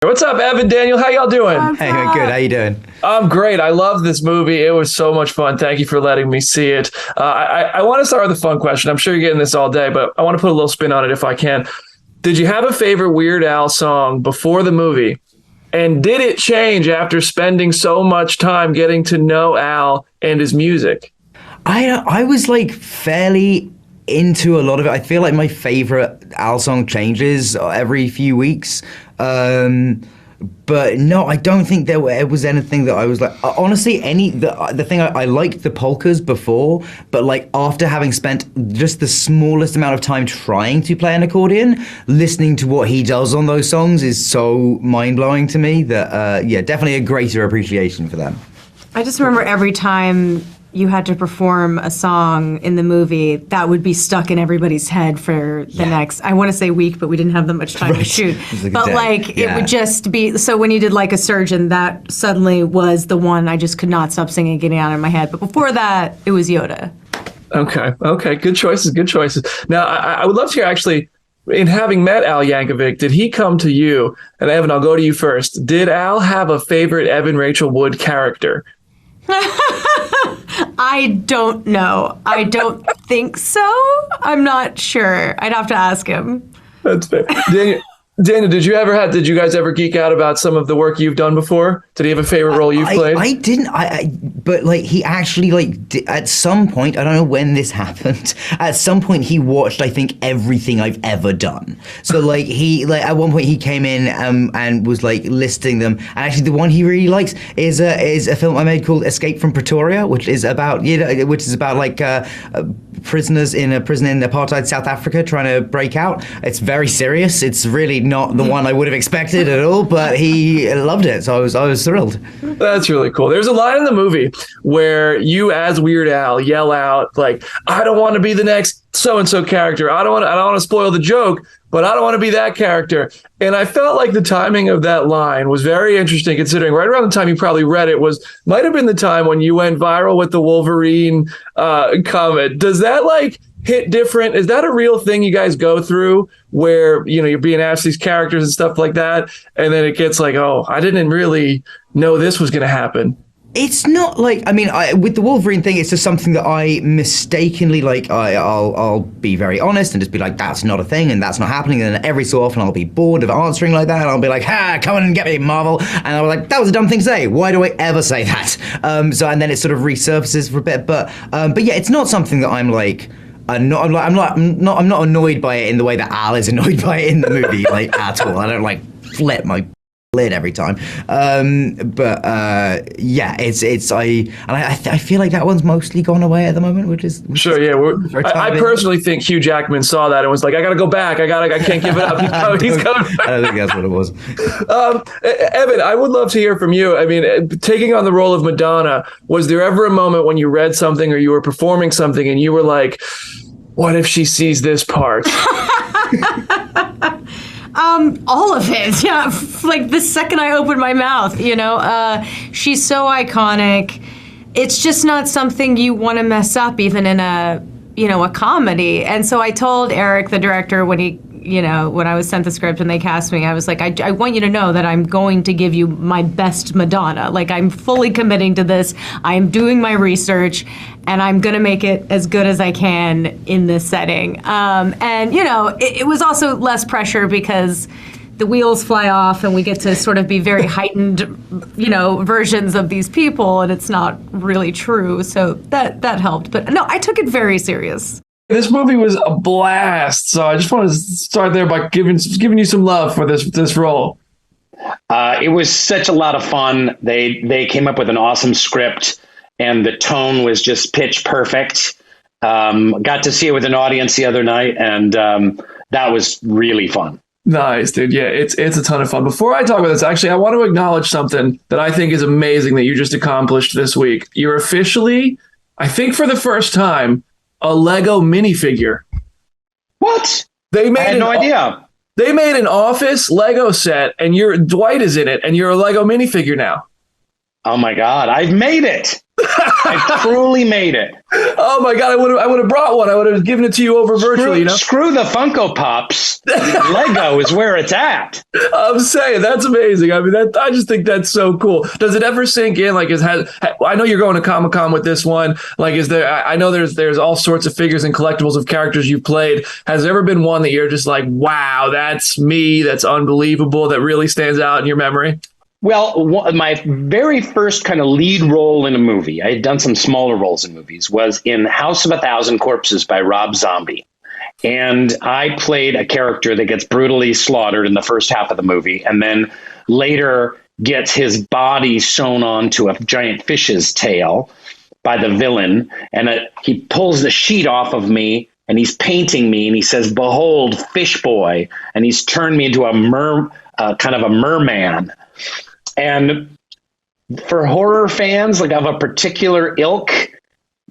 What's up, Evan, Daniel? How y'all doing? Hey, good. How you doing? I'm great. I love this movie. It was so much fun. Thank you for letting me see it. I want to start with a fun question. I'm sure you're getting this all day, but I want to put a little spin on it if I can. Did you have a favorite Weird Al song before the movie? And did it change after spending so much time getting to know Al and his music? I was like fairly into a lot of it. I feel like my favorite Al song changes every few weeks. But no, I don't think there was anything that I was like, honestly, the thing I liked the polkas before, but like after having spent just the smallest amount of time trying to play an accordion, listening to what he does on those songs is so mind-blowing to me that, yeah, definitely a greater appreciation for them. I just remember every time you had to perform a song in the movie, that would be stuck in everybody's head for the next, I want to say week, but we didn't have that much time to shoot. But it would just be, so when you did like a surgeon, that suddenly was the one I just could not stop singing, getting out of my head. But before that, it was Yoda. Okay. Good choices. Now, I would love to hear actually, in having met Al Yankovic, did he come to you? And Evan, I'll go to you first. Did Al have a favorite Evan Rachel Wood character? I don't know. I don't think so. I'm not sure. I'd have to ask him. That's fair. Daniel, did you guys ever geek out about some of the work you've done before? Did he have a favorite role you've played? I didn't. But like he actually at some point, I don't know when this happened. At some point, he watched I think everything I've ever done. So like at one point he came in and was like listing them. And actually, the one he really likes is a film I made called Escape from Pretoria, which is about prisoners in a prison in apartheid South Africa trying to break out. It's very serious. It's really not the one I would have expected at all, but he loved it, so I was thrilled. That's really cool. There's a line in the movie where you, as Weird Al, yell out like, "I don't want to be the next so-and-so character. I don't want to spoil the joke, but I don't want to be that character." And I felt like the timing of that line was very interesting, considering right around the time you probably read it might have been the time when you went viral with the Wolverine comment. Does that like hit different? Is that a real thing you guys go through where, you're being asked these characters and stuff like that, and then it gets like, oh, I didn't really know this was going to happen? It's not like, with the Wolverine thing, it's just something that I mistakenly, like, I'll be very honest and just be like, that's not a thing and that's not happening. And then every so often I'll be bored of answering like that. And I'll be like, come on and get me, Marvel. And I'll be like, that was a dumb thing to say. Why do I ever say that? And then it sort of resurfaces for a bit. But yeah, it's not something that I'm like, I'm not annoyed by it in the way that Al is annoyed by it in the movie, like at all. I don't like flip my lid every time. Yeah, I feel like that one's mostly gone away at the moment, which is sure. Yeah, I personally think Hugh Jackman saw that and was like, I got to go back. I can't give it up. He's coming back. I don't think that's what it was. Evan, I would love to hear from you. I mean, taking on the role of Madonna, was there ever a moment when you read something or you were performing something and you were like, what if she sees this part? All of it. Yeah. Like the second I opened my mouth, she's so iconic. It's just not something you want to mess up even in a comedy. And so I told Eric, the director, when I was sent the script and they cast me, I was like, I want you to know that I'm going to give you my best Madonna. Like, I'm fully committing to this. I'm doing my research, and I'm going to make it as good as I can in this setting. It was also less pressure because the wheels fly off and we get to sort of be very heightened, versions of these people, and it's not really true. So that helped. But no, I took it very serious. This movie was a blast, so I just want to start there by giving you some love for this role. It was such a lot of fun. They came up with an awesome script, and the tone was just pitch perfect. Got to see it with an audience the other night, and that was really fun. Nice, dude. Yeah, it's a ton of fun. Before I talk about this, actually, I want to acknowledge something that I think is amazing that you just accomplished this week. You're officially, I think for the first time, a Lego minifigure. What? I had no idea. They made an Office Lego set, and Dwight is in it, and you're a Lego minifigure now. Oh my God! I've made it. I truly made it. Oh my God, I would have brought one. I would have given it to you over virtually, Screw the Funko Pops. Lego is where it's at. I'm saying that's amazing. I mean, I just think that's so cool. Does it ever sink in? Like, I know you're going to Comic-Con with this one. Like, is there? I know there's all sorts of figures and collectibles of characters you've played. Has there ever been one that you're just like, wow, that's me. That's unbelievable. That really stands out in your memory? Well, my very first kind of lead role in a movie, I had done some smaller roles in movies, was in House of a Thousand Corpses by Rob Zombie. And I played a character that gets brutally slaughtered in the first half of the movie and then later gets his body sewn onto a giant fish's tail by the villain. And he pulls the sheet off of me and he's painting me and he says, "Behold, Fish Boy." And he's turned me into kind of a merman. And for horror fans, like of a particular ilk,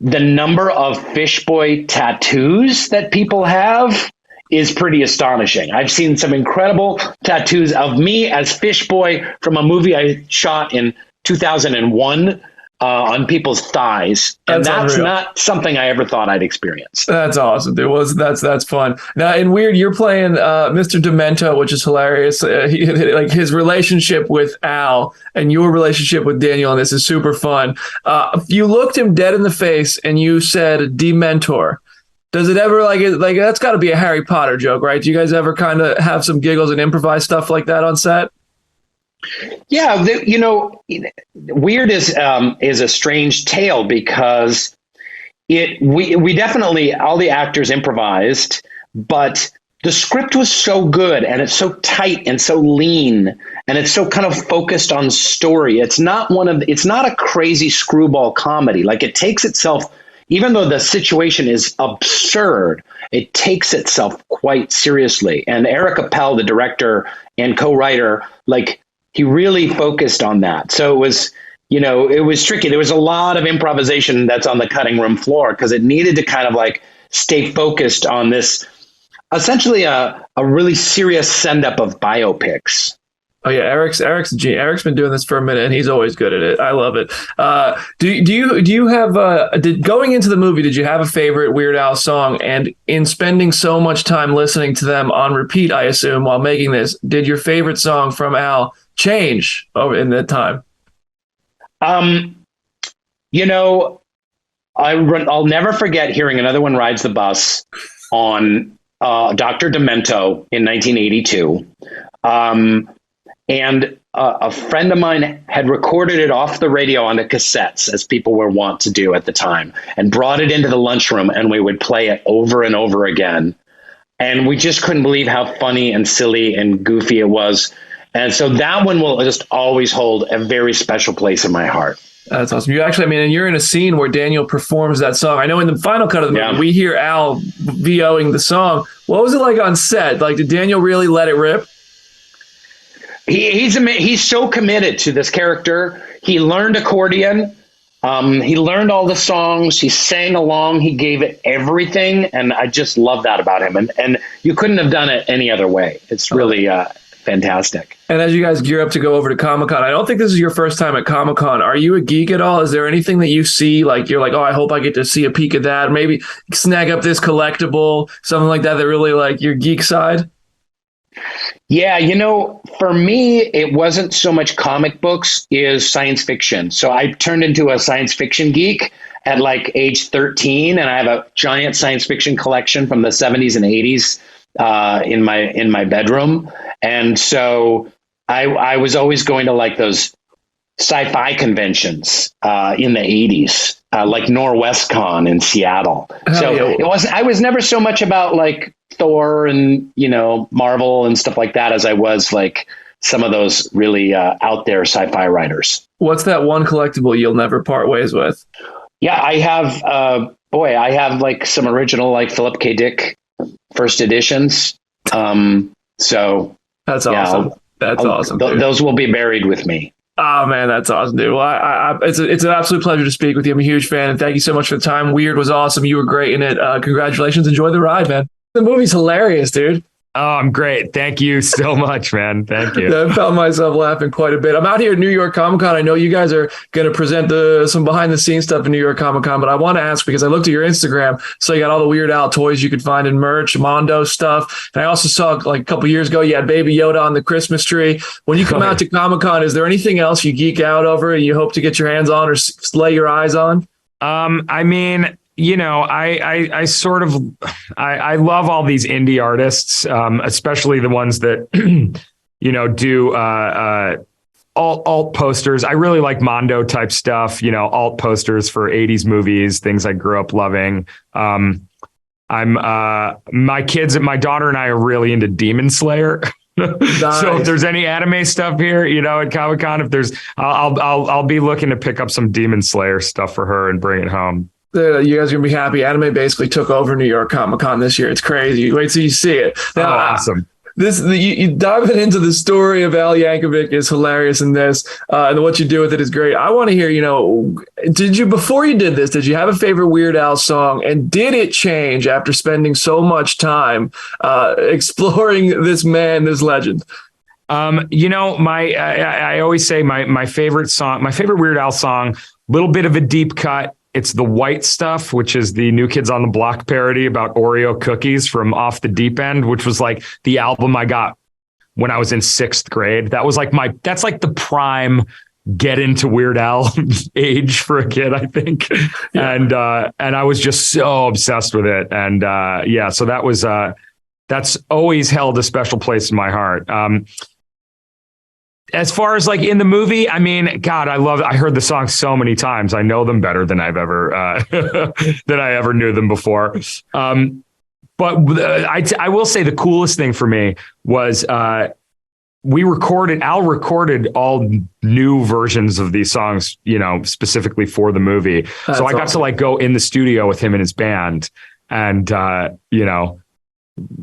the number of Fish Boy tattoos that people have is pretty astonishing. I've seen some incredible tattoos of me as Fish Boy from a movie I shot in 2001 on people's thighs. And that's not something I ever thought I'd experience. That's awesome. That's fun. Now in Weird, you're playing Mr. Demento, which is hilarious. Like his relationship with Al and your relationship with Daniel, and this is super fun. You looked him dead in the face and you said Dementor. Does it ever like that's got to be a Harry Potter joke, right? Do you guys ever kind of have some giggles and improvise stuff like that on set? Yeah, Weird is a strange tale because we definitely, all the actors improvised, but the script was so good and it's so tight and so lean and it's so kind of focused on story. It's not a crazy screwball comedy. Like it takes itself, even though the situation is absurd, it takes itself quite seriously. And Eric Appel, the director and co-writer, he really focused on that. So it was tricky. There was a lot of improvisation that's on the cutting room floor because it needed to kind of stay focused on this, essentially a really serious send up of biopics. Oh yeah, Eric's been doing this for a minute, and he's always good at it. I love it. Do you have going into the movie? Did you have a favorite Weird Al song? And in spending so much time listening to them on repeat, I assume while making this, did your favorite song from Al change over in that time? I'll never forget hearing Another One Rides the Bus on Dr. Demento in 1982. And a friend of mine had recorded it off the radio onto cassettes, as people were wont to do at the time, and brought it into the lunchroom, and we would play it over and over again. And we just couldn't believe how funny and silly and goofy it was. And so that one will just always hold a very special place in my heart. That's awesome. And you're in a scene where Daniel performs that song. I know in the final cut of the movie, we hear Al VOing the song. What was it like on set? Did Daniel really let it rip? He's so committed to this character. He learned accordion. He learned all the songs. He sang along. He gave it everything. And I just love that about him. And you couldn't have done it any other way. It's really fantastic. And as you guys gear up to go over to Comic-Con, I don't think this is your first time at Comic-Con. Are you a geek at all? Is there anything that you see, you're like, oh, I hope I get to see a peek of that. Maybe snag up this collectible, something like that really your geek side? Yeah, for me, it wasn't so much comic books is science fiction. So I turned into a science fiction geek at age 13, and I have a giant science fiction collection from the 70s and 80s in my bedroom. And so I was always going to those sci-fi conventions in the 80s, like Norwestcon in Seattle. I was never so much about Thor and Marvel and stuff like that as I was some of those really out there sci-fi writers. What's that one collectible you'll never part ways with? Yeah, I have I have some original Philip K. Dick first editions. So that's awesome. That's awesome. Those will be buried with me. Oh man, that's awesome, dude. Well, it's an absolute pleasure to speak with you. I'm a huge fan, and thank you so much for the time. Weird was awesome. You were great in it. Congratulations. Enjoy the ride, man. The movie's hilarious, dude. Oh, I'm great. Thank you so much, man. Thank you. I found myself laughing quite a bit. I'm out here at New York Comic Con. I know you guys are going to present some behind the scenes stuff in New York Comic Con, but I want to ask because I looked at your Instagram. So you got all the Weird Al toys you could find in merch, Mondo stuff. And I also saw like a couple years ago, you had Baby Yoda on the Christmas tree. When you come out to Comic Con, is there anything else you geek out over and you hope to get your hands on or lay your eyes on? I mean, I sort of, I love all these indie artists, especially the ones that, do alt posters. I really like Mondo type stuff, alt posters for 80s movies, things I grew up loving. My daughter and I are really into Demon Slayer. Nice. So if there's any anime stuff here, at Comic Con, I'll be looking to pick up some Demon Slayer stuff for her and bring it home. You guys are gonna be happy. Anime basically took over New York Comic Con this year. It's crazy. Wait till you see it. Now, awesome. You diving into the story of Al Yankovic is hilarious in this, and what you do with it is great. I want to hear, before you did this, did you have a favorite Weird Al song, and did it change after spending so much time exploring this man, this legend? I always say my favorite song, my favorite Weird Al song, little bit of a deep cut. It's the White Stuff, which is the New Kids on the Block parody about Oreo cookies from Off the Deep End, which was like the album I got when I was in 6th grade. That was like that's like the prime get into Weird Al age for a kid, I think. Yeah. And I was just so obsessed with it. And so that was that's always held a special place in my heart. As far as like in the movie, I mean, God, I heard the song so many times. I know them better than I've ever, than I ever knew them before. But I will say the coolest thing for me was, Al recorded all new versions of these songs, specifically for the movie. That's so I got awesome. to like go in the studio with him and his band and,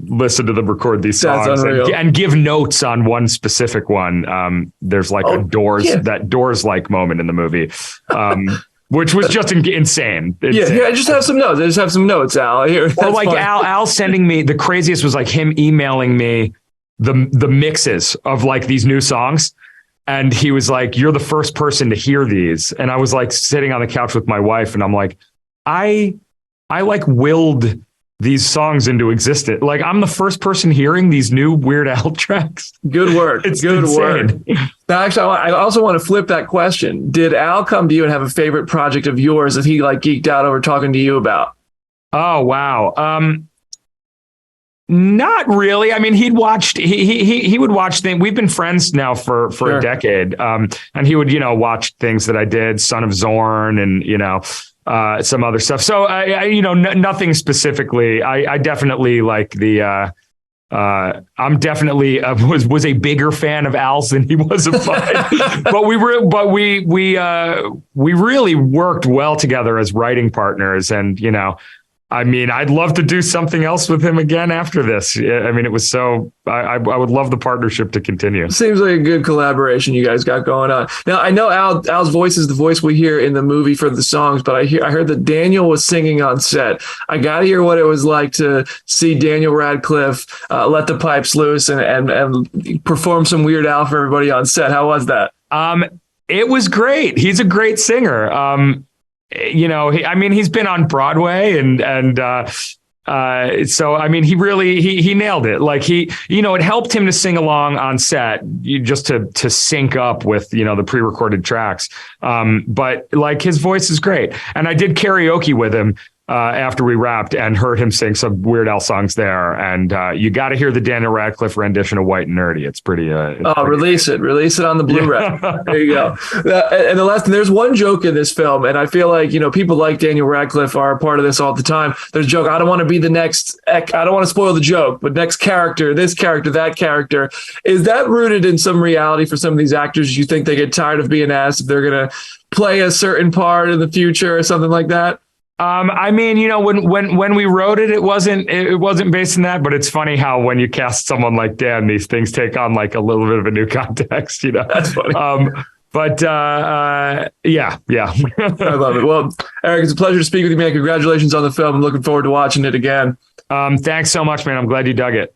listen to them record these songs and give notes on one specific one. There's like that Doors like moment in the movie, which was just insane. I just have some notes. Al. Here, or like Al sending me, the craziest was like him emailing me the mixes of like these new songs. And he was like, "You're the first person to hear these." And I was like sitting on the couch with my wife and I'm like, I like willed these songs into existence. Like I'm the first person hearing these new Weird Al tracks. Good work. It's good insane. Work. Now, actually, I also want to flip that question. Did Al come to you and have a favorite project of yours that he like geeked out over talking to you about? Oh, wow. Not really. I mean, he would watch things. We've been friends now for a decade. And he would, watch things that I did, Son of Zorn and, some other stuff. So, nothing specifically. I definitely like the, I'm definitely was a bigger fan of Al's than he was of mine. but we really worked well together as writing partners. And, I mean, I'd love to do something else with him again after this. I mean, it was so, I would love the partnership to continue. Seems like a good collaboration you guys got going on. Now, I know Al's voice is the voice we hear in the movie for the songs, but I heard that Daniel was singing on set. I got to hear what it was like to see Daniel Radcliffe let the pipes loose and perform some Weird Al for everybody on set. How was that? It was great. He's a great singer. He's been on Broadway and so, I mean, he nailed it. Like it helped him to sing along on set just to sync up with, the pre-recorded tracks. But like his voice is great. And I did karaoke with him after we wrapped and heard him sing some Weird Al songs there. And you got to hear the Daniel Radcliffe rendition of White and Nerdy. It's pretty. Release it on the Blu-ray. Yeah. There you go. And the last thing, there's one joke in this film, and I feel like people like Daniel Radcliffe are a part of this all the time. There's a joke. I don't want to be the next. I don't want to spoil the joke, but next character, this character, that character. Is that rooted in some reality for some of these actors? You think they get tired of being asked if they're going to play a certain part in the future or something like that? I mean, when we wrote it, it wasn't based on that, but it's funny how when you cast someone like Dan, these things take on like a little bit of a new context, That's funny. Yeah. I love it. Well, Eric, it's a pleasure to speak with you, man. Congratulations on the film. I'm looking forward to watching it again. Thanks so much, man. I'm glad you dug it.